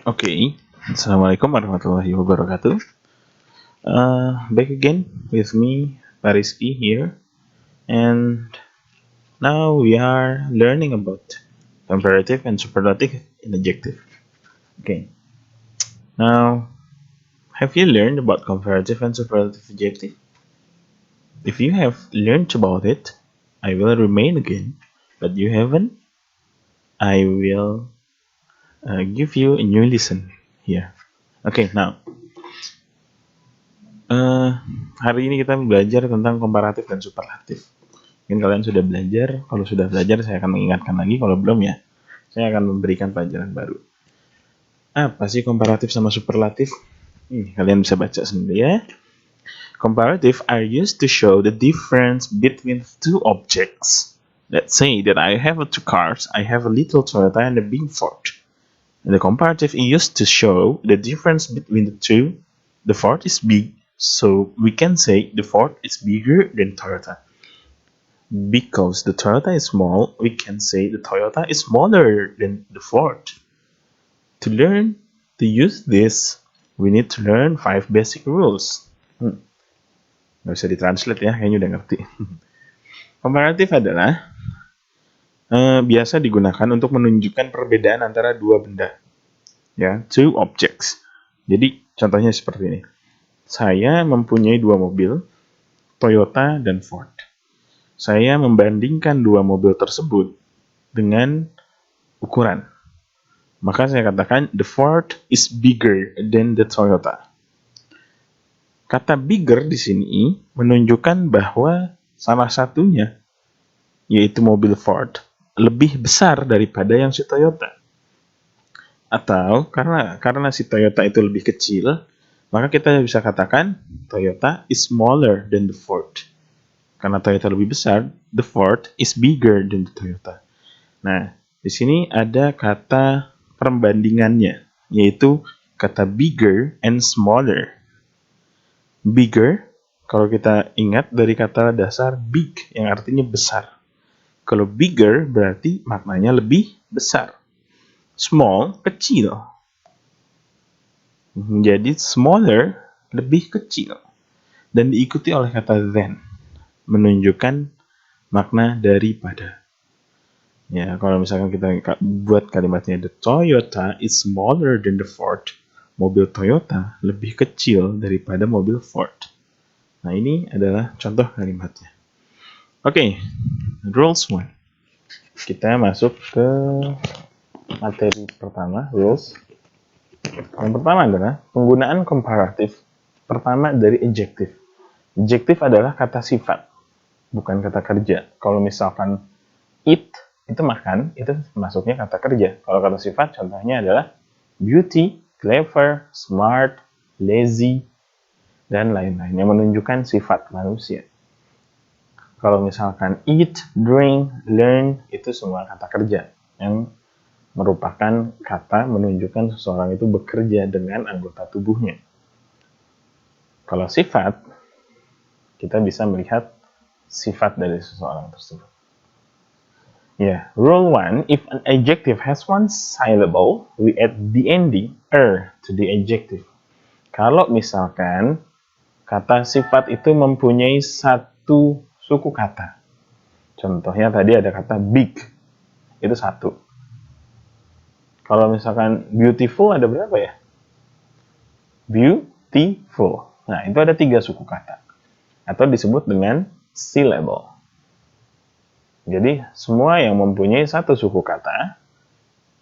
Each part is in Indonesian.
Okay, Assalamualaikum warahmatullahi wabarakatuh. Back again with me, Pariski here, and now we are learning about comparative and superlative in adjective. Okay, now have you learned about comparative and superlative adjective? If you have learned about it, I will remain again, but you haven't, I will give you a new lesson here. Okay, now uh, hari ini kita belajar tentang komparatif dan superlatif. Mungkin kalian sudah belajar, kalau sudah belajar saya akan mengingatkan lagi, kalau belum ya saya akan memberikan pelajaran baru. Apa sih komparatif sama superlatif? Kalian bisa baca sendiri ya. Comparative are used to show the difference between two objects. Let's say that I have two cars, I have a little Toyota and a big Ford. And the comparative is used to show the difference between the two. The Ford is big, so we can say the Ford is bigger than Toyota. Because the Toyota is small, we can say the Toyota is smaller than the Ford. To learn to use this, we need to learn 5 basic rules. Nggak usah ditranslate ya, kayaknya udah ngerti. Komparatif adalah biasa digunakan untuk menunjukkan perbedaan antara dua benda. Ya, two objects. Jadi contohnya seperti ini. Saya mempunyai dua mobil, Toyota dan Ford. Saya membandingkan dua mobil tersebut dengan ukuran. Maka saya katakan the Ford is bigger than the Toyota. Kata bigger di sini menunjukkan bahwa salah satunya, yaitu mobil Ford, lebih besar daripada yang si Toyota. Atau karena si Toyota itu lebih kecil, maka kita bisa katakan Toyota is smaller than the Ford. Karena Toyota lebih besar, the Ford is bigger than the Toyota. Nah, di sini ada kata perbandingannya, yaitu kata bigger and smaller. Bigger, kalau kita ingat dari kata dasar big, yang artinya besar. Kalau bigger berarti maknanya lebih besar. Small, kecil. Jadi smaller, lebih kecil. Dan diikuti oleh kata than, menunjukkan makna daripada. Ya, kalau misalkan kita buat kalimatnya the Toyota is smaller than the Ford. Mobil Toyota lebih kecil daripada mobil Ford. Nah, ini adalah contoh kalimatnya. Oke, rules 1. Kita masuk ke materi pertama, rules. Yang pertama adalah penggunaan komparatif pertama dari adjektif. Adjektif adalah kata sifat, bukan kata kerja. Kalau misalkan eat, itu makan, itu masuknya kata kerja. Kalau kata sifat, contohnya adalah beauty, clever, smart, lazy, dan lain-lain yang menunjukkan sifat manusia. Kalau misalkan eat, drink, learn, itu semua kata kerja yang merupakan kata menunjukkan seseorang itu bekerja dengan anggota tubuhnya. Kalau sifat, kita bisa melihat sifat dari seseorang tersebut. Rule 1, if an adjective has one syllable, we add the ending er to the adjective. Kalau misalkan kata sifat itu mempunyai satu suku kata. Contohnya tadi ada kata big, itu satu. Kalau misalkan beautiful ada berapa ya? Beautiful. Nah, itu ada 3 suku kata. Atau disebut dengan syllable. Jadi, semua yang mempunyai satu suku kata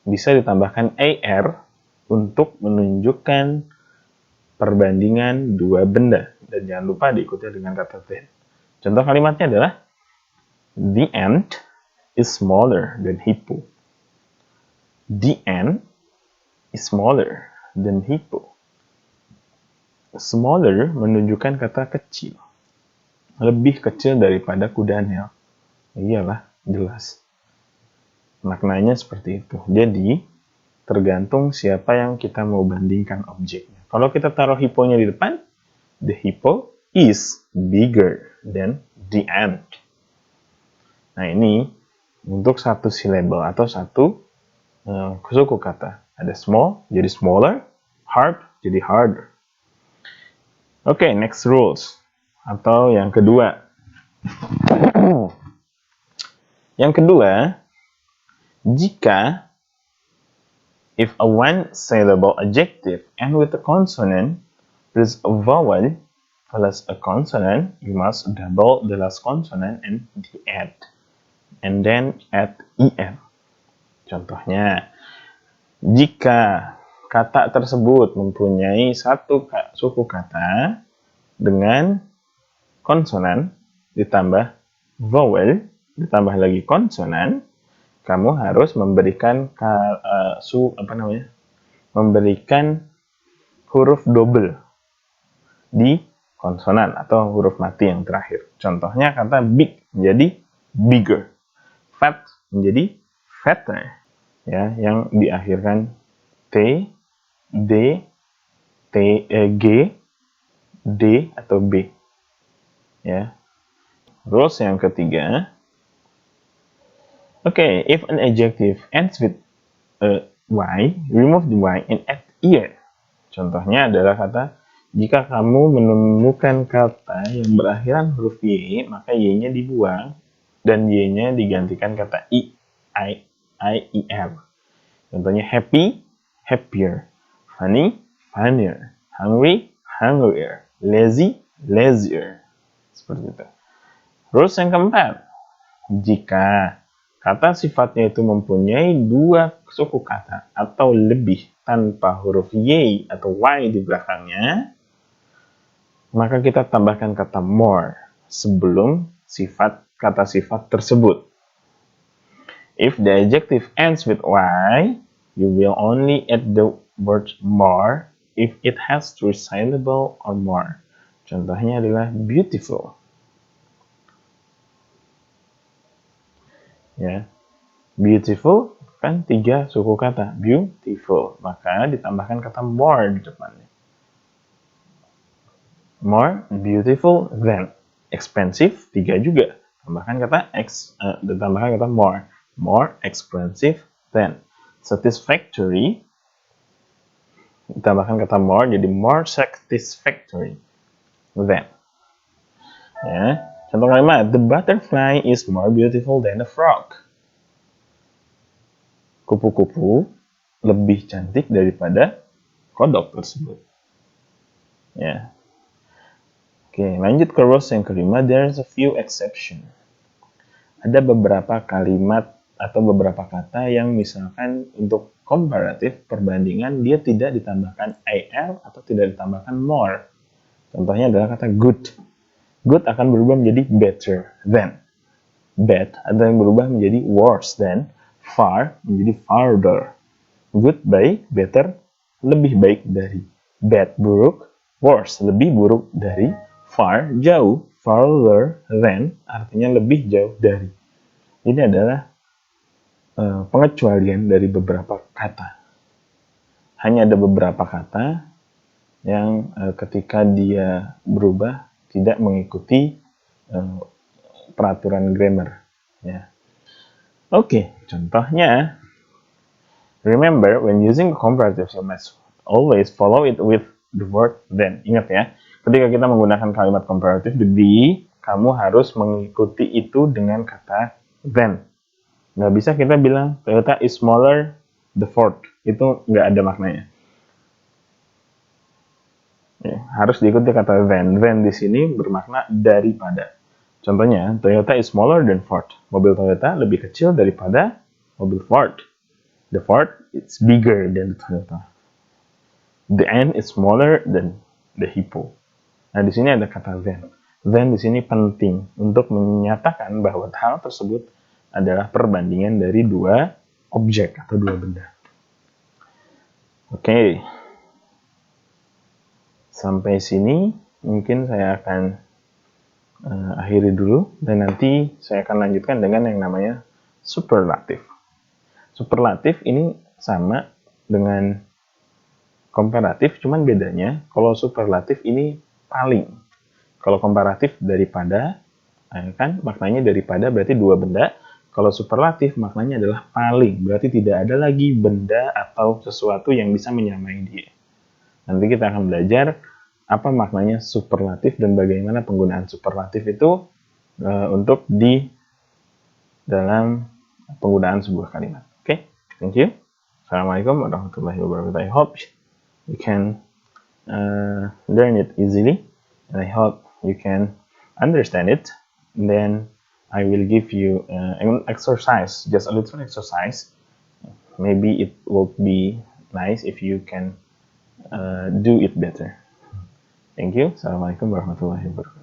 bisa ditambahkan AR untuk menunjukkan perbandingan dua benda. Dan jangan lupa diikuti dengan kata than. Contoh kalimatnya adalah the ant is smaller than hippo. The ant is smaller than hippo. Smaller menunjukkan kata kecil. Lebih kecil daripada kuda Nil. Iyalah, jelas. Maknanya seperti itu. Jadi, tergantung siapa yang kita mau bandingkan objeknya. Kalau kita taruh hipponya di depan, the hippo is bigger than the ant. Nah, ini untuk satu syllable atau satu suku kata. Ada small jadi smaller, hard jadi harder. Oke, next rules. Atau yang kedua. Yang kedua, jika if a one-syllable adjective end with a consonant plus a vowel plus a consonant, you must double the last consonant and the add. And then add er. Contohnya, jika kata tersebut mempunyai satu suku kata dengan konsonan ditambah vowel ditambah lagi konsonan, kamu harus memberikan memberikan huruf double di konsonan atau huruf mati yang terakhir. Contohnya kata big menjadi bigger, fat menjadi fatter, ya, yang diakhirkan t, d, g, d atau b. Ya. Rules yang ketiga. Okay, if an adjective ends with a y, remove the y and add ear. Contohnya adalah kata, jika kamu menemukan kata yang berakhiran huruf y, maka y-nya dibuang dan y-nya digantikan kata i, er. Contohnya happy, happier, funny, funnier, hungry, hungrier, lazy, lazier. Seperti itu. Rules yang keempat, jika kata sifatnya itu mempunyai dua suku kata atau lebih tanpa huruf y atau y di belakangnya, maka kita tambahkan kata more sebelum kata sifat tersebut. If the adjective ends with y, you will only add the word more if it has three syllable or more. Contohnya adalah beautiful. Ya, beautiful kan 3 suku kata, beautiful, maka ditambahkan kata more di depannya. More beautiful than. Expensive 3 juga, tambahkan kata more expensive than. Satisfactory, ditambahkan kata more jadi more satisfactory than. Ya, contoh kalimat, the butterfly is more beautiful than the frog. Kupu-kupu lebih cantik daripada kodok tersebut. Ya. Oke, lanjut ke rules yang kelima. There's a few exception. Ada beberapa kalimat atau beberapa kata yang misalkan untuk komparatif perbandingan dia tidak ditambahkan er atau tidak ditambahkan more. Contohnya adalah kata good. Good akan berubah menjadi better than. Bad ada yang berubah menjadi worse than. Far menjadi farther. Good baik, better lebih baik dari. Bad buruk, worse lebih buruk dari. Far jauh, farther than artinya lebih jauh dari. Ini adalah pengecualian dari beberapa kata. Hanya ada beberapa kata yang ketika dia berubah tidak mengikuti peraturan grammar. Ya. Oke, contohnya, remember when using comparatives you must always follow it with the word then. Ingat ya, ketika kita menggunakan kalimat komparatif kamu harus mengikuti itu dengan kata then. Nggak bisa kita bilang Toyota is smaller the Ford, itu nggak ada maknanya. Ya, harus diikuti kata then. Then di sini bermakna daripada. Contohnya, Toyota is smaller than Ford. Mobil Toyota lebih kecil daripada mobil Ford. The Ford is bigger than the Toyota. The ant is smaller than the hippo. Nah, di sini ada kata then. Then di sini penting untuk menyatakan bahwa hal tersebut adalah perbandingan dari dua objek atau dua benda. Oke. Sampai sini mungkin saya akan akhiri dulu dan nanti saya akan lanjutkan dengan yang namanya superlatif. Superlatif ini sama dengan komparatif, cuman bedanya kalau superlatif ini paling. Kalau komparatif daripada, kan maknanya daripada berarti dua benda. Kalau superlatif maknanya adalah paling, berarti tidak ada lagi benda atau sesuatu yang bisa menyamai dia. Nanti kita akan belajar apa maknanya superlatif dan bagaimana penggunaan superlatif itu untuk di dalam penggunaan sebuah kalimat. Oke, thank you. Assalamualaikum warahmatullahi wabarakatuh. I hope you can learn it easily, and I hope you can understand it. And then I will give you an exercise, just a little exercise. Maybe it will be nice if you can do it better. Thank you. Assalamualaikum warahmatullahi wabarakatuh.